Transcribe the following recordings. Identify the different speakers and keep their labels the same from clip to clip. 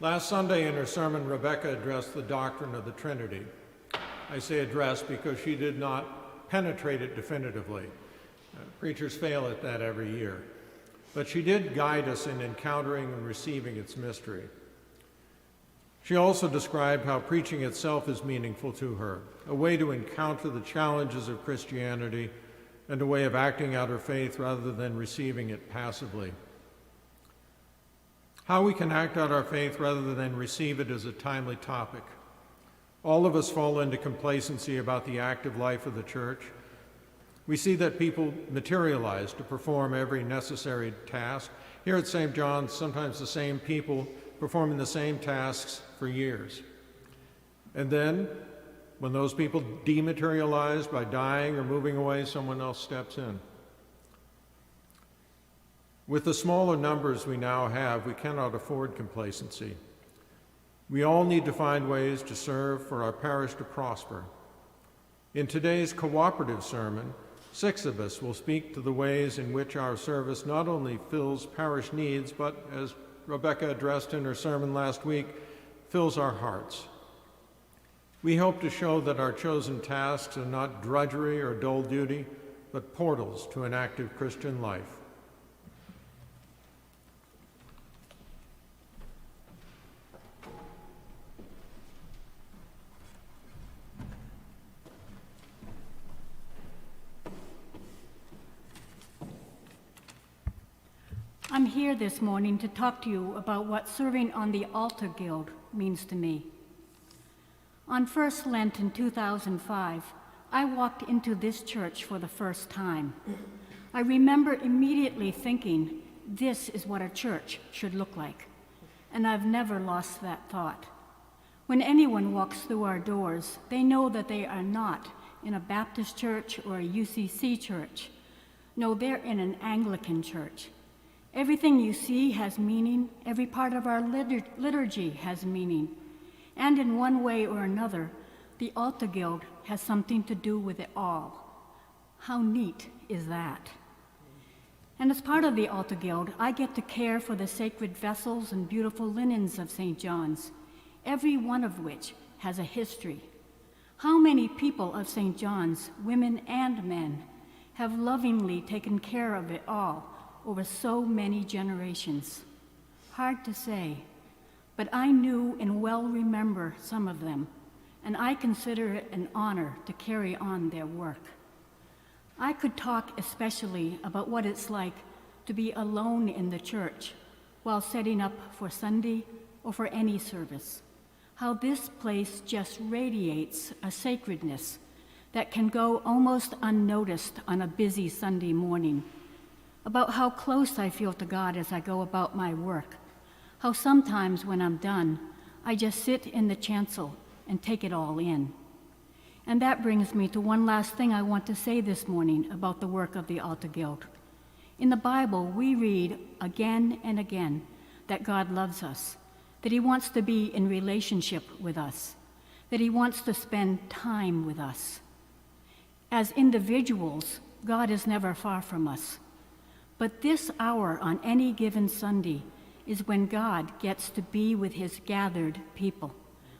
Speaker 1: Last Sunday in her sermon, Rebecca addressed the doctrine of the Trinity. I say address because she did not penetrate it definitively. Preachers fail at that every year. But she did guide us in encountering and receiving its mystery. She also described how preaching itself is meaningful to her, a way to encounter the challenges of Christianity and a way of acting out her faith rather than receiving it passively. How we can act out our faith rather than receive it is a timely topic. All of us fall into complacency about the active life of the church. We see that people materialize to perform every necessary task. Here at St. John's, sometimes the same people performing the same tasks for years. And then, when those people dematerialize by dying or moving away, someone else steps in. With the smaller numbers we now have, we cannot afford complacency. We all need to find ways to serve for our parish to prosper. In today's cooperative sermon, 6 of us will speak to the ways in which our service not only fills parish needs, but, as Rebecca addressed in her sermon last week, fills our hearts. We hope to show that our chosen tasks are not drudgery or dull duty, but portals to an active Christian life.
Speaker 2: I'm here this morning to talk to you about what serving on the Altar Guild means to me. On First Lent in 2005, I walked into this church for the first time. I remember immediately thinking, this is what a church should look like, and I've never lost that thought. When anyone walks through our doors, they know that they are not in a Baptist church or a UCC church. No, they're in an Anglican church. Everything you see has meaning. Every part of our liturgy has meaning. And in one way or another, the Altar Guild has something to do with it all. How neat is that? And as part of the Altar Guild, I get to care for the sacred vessels and beautiful linens of St. John's, every one of which has a history. How many people of St. John's, women and men, have lovingly taken care of it all over so many generations? Hard to say, but I knew and well remember some of them, and I consider it an honor to carry on their work. I could talk especially about what it's like to be alone in the church while setting up for Sunday or for any service. How this place just radiates a sacredness that can go almost unnoticed on a busy Sunday morning. About how close I feel to God as I go about my work. How sometimes when I'm done, I just sit in the chancel and take it all in. And that brings me to one last thing I want to say this morning about the work of the Altar Guild. In the Bible, we read again and again that God loves us, that he wants to be in relationship with us, that he wants to spend time with us. As individuals, God is never far from us. But this hour on any given Sunday is when God gets to be with his gathered people,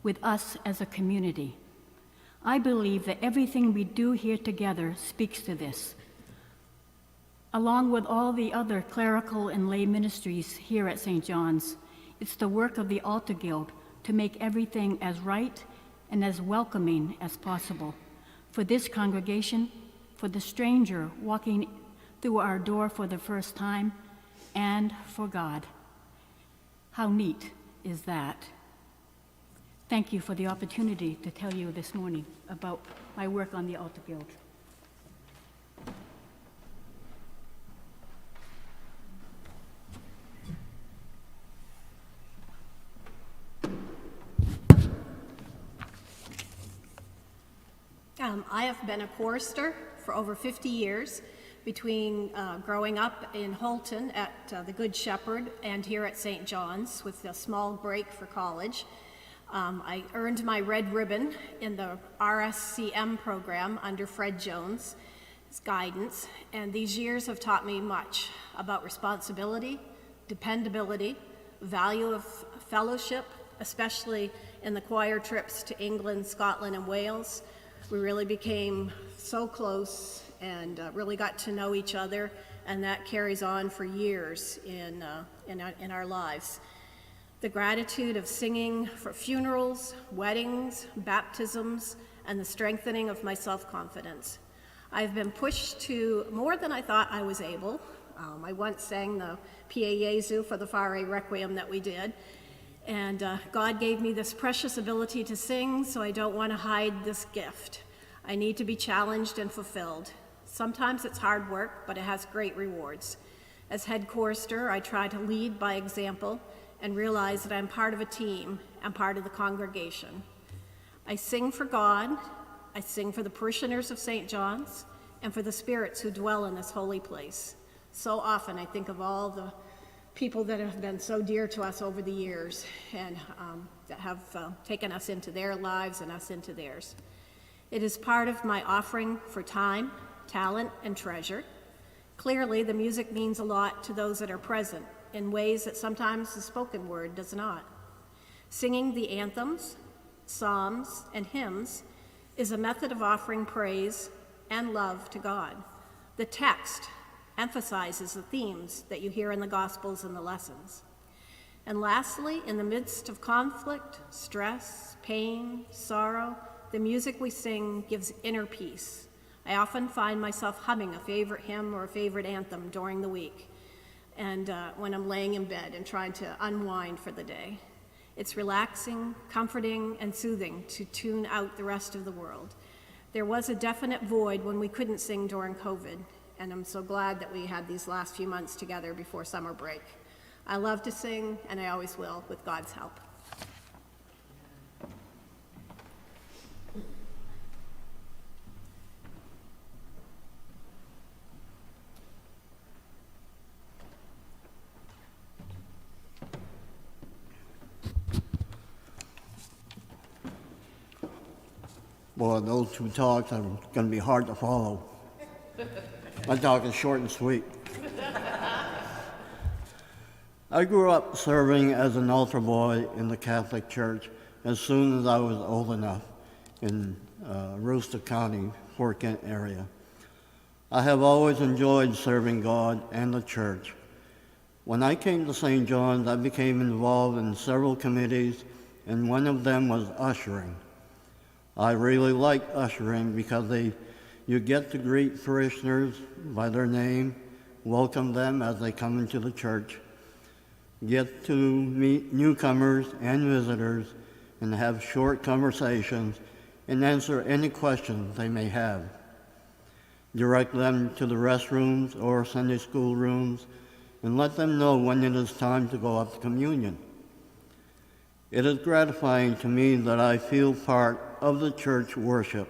Speaker 2: with us as a community. I believe that everything we do here together speaks to this. Along with all the other clerical and lay ministries here at St. John's, it's the work of the Altar Guild to make everything as right and as welcoming as possible for this congregation, for the stranger walking through our door for the first time, and for God. How neat is that? Thank you for the opportunity to tell you this morning about my work on the Altar Guild.
Speaker 3: I have been a chorister for over 50 years, between growing up in Holton at the Good Shepherd and here at St. John's with a small break for college. I earned my red ribbon in the RSCM program under Fred Jones' guidance, and these years have taught me much about responsibility, dependability, value of fellowship, especially in the choir trips to England, Scotland, and Wales. We really became so close and really got to know each other, and that carries on for years in our lives. The gratitude of singing for funerals, weddings, baptisms, and the strengthening of my self-confidence. I've been pushed to more than I thought I was able. I once sang the Pie Jesu for the Fare Requiem that we did, and God gave me this precious ability to sing, so I don't want to hide this gift. I need to be challenged and fulfilled. Sometimes it's hard work, but it has great rewards. As head chorister, I try to lead by example and realize that I'm part of a team and part of the congregation. I sing for God, I sing for the parishioners of St. John's, and for the spirits who dwell in this holy place. So often I think of all the people that have been so dear to us over the years and that have taken us into their lives and us into theirs. It is part of my offering for time, talent, and treasure. Clearly, the music means a lot to those that are present in ways that sometimes the spoken word does not. Singing the anthems, psalms, and hymns is a method of offering praise and love to God. The text emphasizes the themes that you hear in the Gospels and the lessons. And lastly, in the midst of conflict, stress, pain, sorrow, the music we sing gives inner peace. I often find myself humming a favorite hymn or a favorite anthem during the week, and when I'm laying in bed and trying to unwind for the day. It's relaxing, comforting, and soothing to tune out the rest of the world. There was a definite void when we couldn't sing during COVID, and I'm so glad that we had these last few months together before summer break. I love to sing, and I always will, with God's help.
Speaker 4: Boy, those two talks are going to be hard to follow. My talk is short and sweet. I grew up serving as an altar boy in the Catholic Church as soon as I was old enough in Rooster County, Fort Kent area. I have always enjoyed serving God and the church. When I came to St. John's, I became involved in several committees, and one of them was ushering. I really like ushering because you get to greet parishioners by their name, welcome them as they come into the church, get to meet newcomers and visitors, and have short conversations and answer any questions they may have. Direct them to the restrooms or Sunday school rooms and let them know when it is time to go up to communion. It is gratifying to me that I feel part of the church worship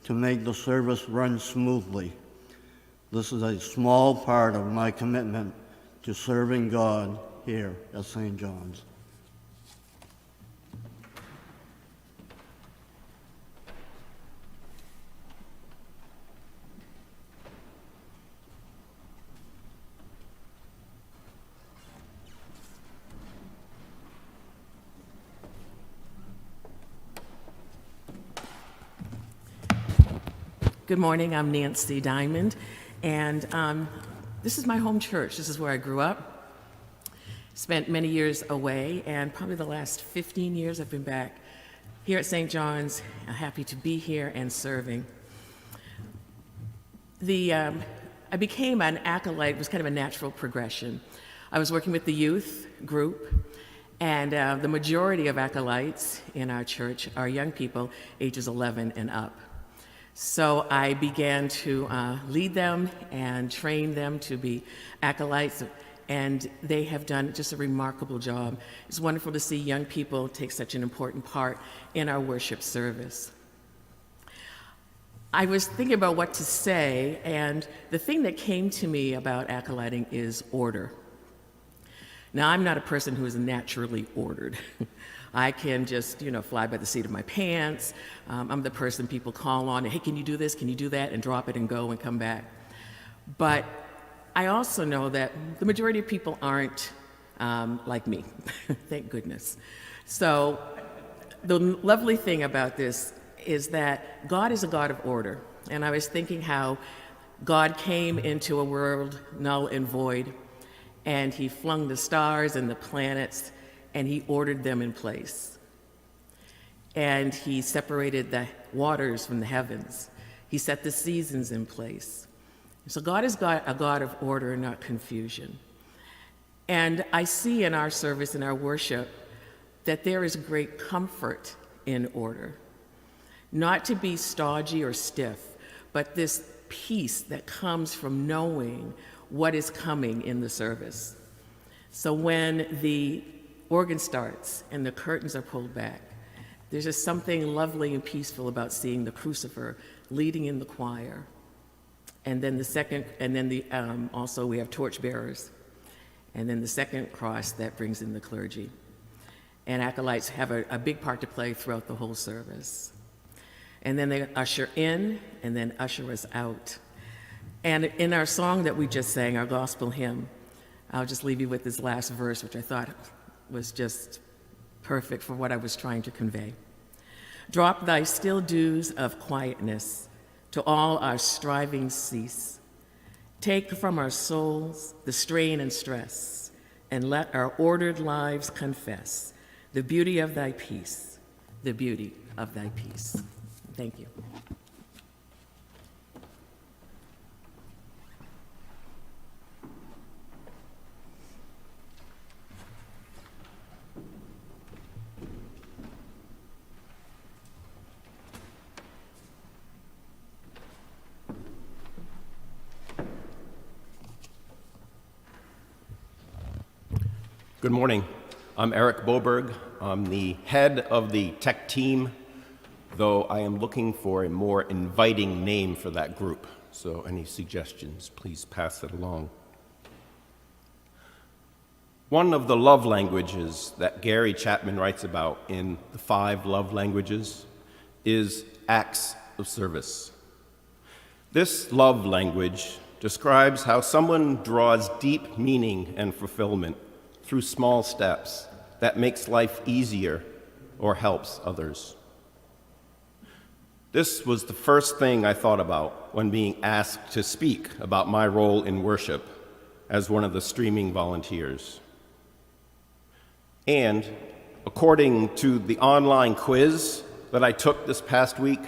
Speaker 4: to make the service run smoothly. This is a small part of my commitment to serving God here at St. John's.
Speaker 5: Good morning, I'm Nancy Diamond, and this is my home church. This is where I grew up. Spent many years away, and probably the last 15 years I've been back here at St. John's. I'm happy to be here and serving. I became an acolyte. It was kind of a natural progression. I was working with the youth group, and the majority of acolytes in our church are young people ages 11 and up. So I began to lead them and train them to be acolytes, and they have done just a remarkable job. It's wonderful to see young people take such an important part in our worship service. I was thinking about what to say, and the thing that came to me about acolyting is order. Now, I'm not a person who is naturally ordered. I can just, fly by the seat of my pants. I'm the person people call on, hey, can you do this, can you do that, and drop it and go and come back. But I also know that the majority of people aren't like me, thank goodness. So the lovely thing about this is that God is a God of order. And I was thinking how God came into a world null and void, and he flung the stars and the planets, and he ordered them in place. And he separated the waters from the heavens. He set the seasons in place. So God is a God of order, not confusion. And I see in our service, in our worship, that there is great comfort in order. Not to be stodgy or stiff, but this peace that comes from knowing what is coming in the service. So when the organ starts and the curtains are pulled back, there's just something lovely and peaceful about seeing the crucifer leading in the choir. And then also we have torchbearers. And then the second cross that brings in the clergy. And acolytes have a big part to play throughout the whole service. And then they usher in, and then usher us out. And in our song that we just sang, our gospel hymn, I'll just leave you with this last verse, which I thought was just perfect for what I was trying to convey. Drop thy still dews of quietness, to all our striving cease. Take from our souls the strain and stress, and let our ordered lives confess the beauty of thy peace, the beauty of thy peace. Thank you.
Speaker 6: Good morning. I'm Eric Boberg. I'm the head of the tech team, though I am looking for a more inviting name for that group. So any suggestions, please pass it along. One of the love languages that Gary Chapman writes about in the 5 love languages is acts of service. This love language describes how someone draws deep meaning and fulfillment through small steps that makes life easier or helps others. This was the first thing I thought about when being asked to speak about my role in worship as one of the streaming volunteers. And according to the online quiz that I took this past week,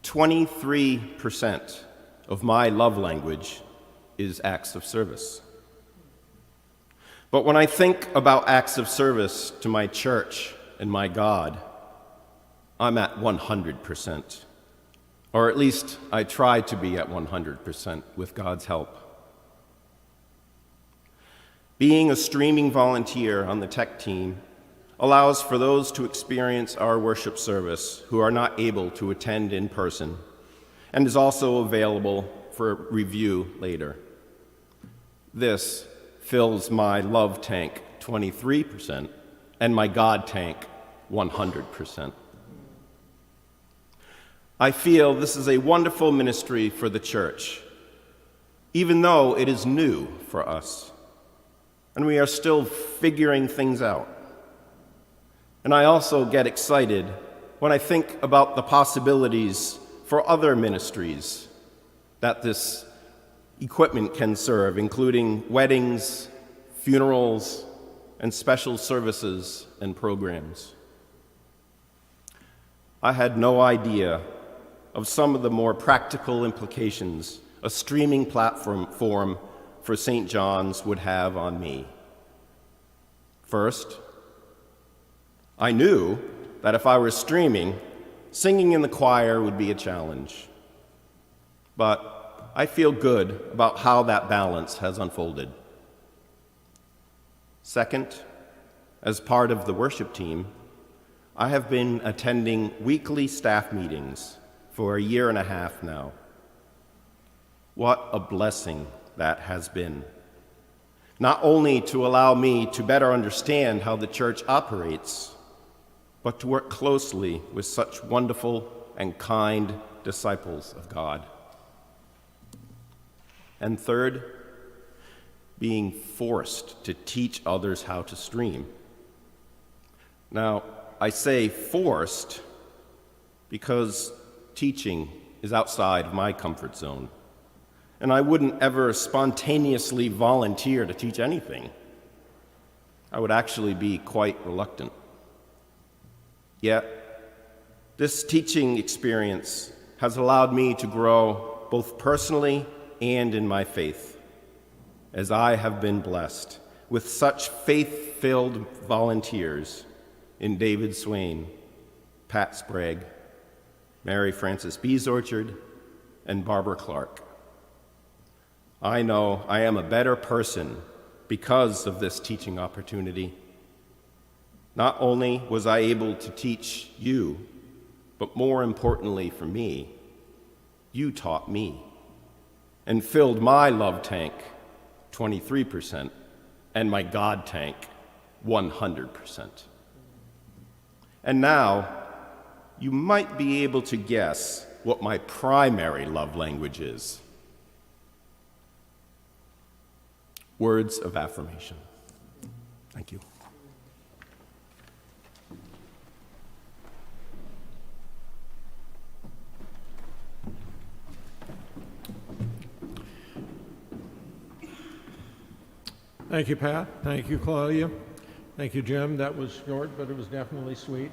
Speaker 6: 23% of my love language is acts of service. But when I think about acts of service to my church and my God, I'm at 100%. Or at least I try to be at 100% with God's help. Being a streaming volunteer on the tech team allows for those to experience our worship service who are not able to attend in person, and is also available for review later. This fills my love tank 23% and my God tank 100%. I feel this is a wonderful ministry for the church, even though it is new for us, and we are still figuring things out. And I also get excited when I think about the possibilities for other ministries that this equipment can serve, including weddings, funerals, and special services and programs. I had no idea of some of the more practical implications a streaming platform for St. John's would have on me. First, I knew that if I were streaming, singing in the choir would be a challenge. But I feel good about how that balance has unfolded. Second, as part of the worship team, I have been attending weekly staff meetings for 1.5 years now. What a blessing that has been. Not only to allow me to better understand how the church operates, but to work closely with such wonderful and kind disciples of God. And third, being forced to teach others how to stream. Now, I say forced because teaching is outside of my comfort zone, and I wouldn't ever spontaneously volunteer to teach anything. I would actually be quite reluctant. Yet, this teaching experience has allowed me to grow both personally and in my faith, as I have been blessed with such faith-filled volunteers in David Swain, Pat Sprague, Mary Frances Beesorchard, and Barbara Clark. I know I am a better person because of this teaching opportunity. Not only was I able to teach you, but more importantly for me, you taught me and filled my love tank 23% and my God tank 100%. And now, you might be able to guess what my primary love language is. Words of affirmation. Thank you.
Speaker 1: Thank you, Pat. Thank you, Claudia. Thank you, Jim. That was short, but it was definitely sweet.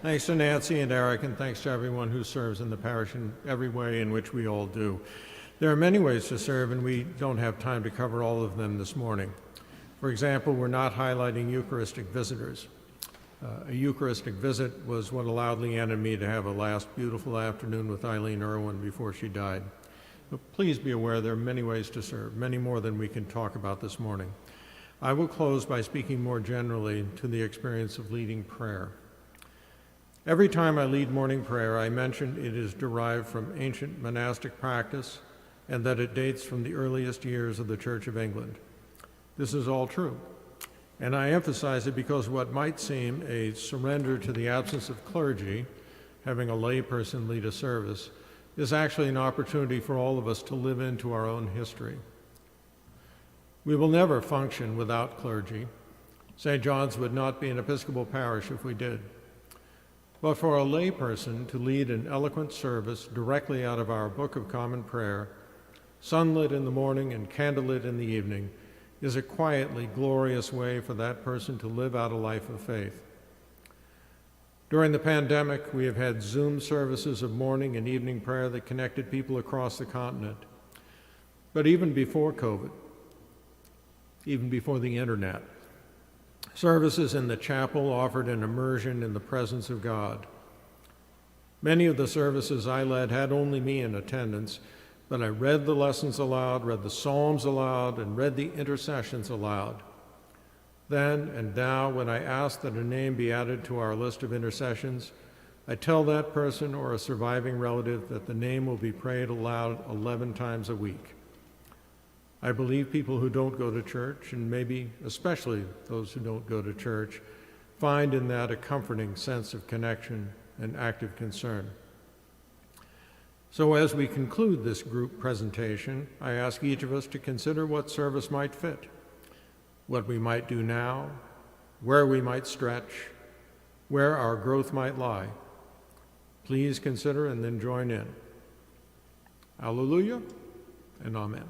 Speaker 1: Thanks to Nancy and Eric, and thanks to everyone who serves in the parish in every way in which we all do. There are many ways to serve, and we don't have time to cover all of them this morning. For example, we're not highlighting Eucharistic visitors. A Eucharistic visit was what allowed Leanne and me to have a last beautiful afternoon with Eileen Irwin before she died. But please be aware there are many ways to serve, many more than we can talk about this morning. I will close by speaking more generally to the experience of leading prayer. Every time I lead morning prayer, I mention it is derived from ancient monastic practice and that it dates from the earliest years of the Church of England. This is all true, and I emphasize it because what might seem a surrender to the absence of clergy, having a layperson lead a service, is actually an opportunity for all of us to live into our own history. We will never function without clergy. St. John's would not be an Episcopal parish if we did. But for a layperson to lead an eloquent service directly out of our Book of Common Prayer, sunlit in the morning and candlelit in the evening, is a quietly glorious way for that person to live out a life of faith. During the pandemic, we have had Zoom services of morning and evening prayer that connected people across the continent. But even before COVID, even before the internet, services in the chapel offered an immersion in the presence of God. Many of the services I led had only me in attendance, but I read the lessons aloud, read the Psalms aloud, and read the intercessions aloud. Then and now, when I ask that a name be added to our list of intercessions, I tell that person or a surviving relative that the name will be prayed aloud 11 times a week. I believe people who don't go to church, and maybe especially those who don't go to church, find in that a comforting sense of connection and active concern. So as we conclude this group presentation, I ask each of us to consider what service might fit, what we might do now, where we might stretch, where our growth might lie. Please consider and then join in. Alleluia and amen.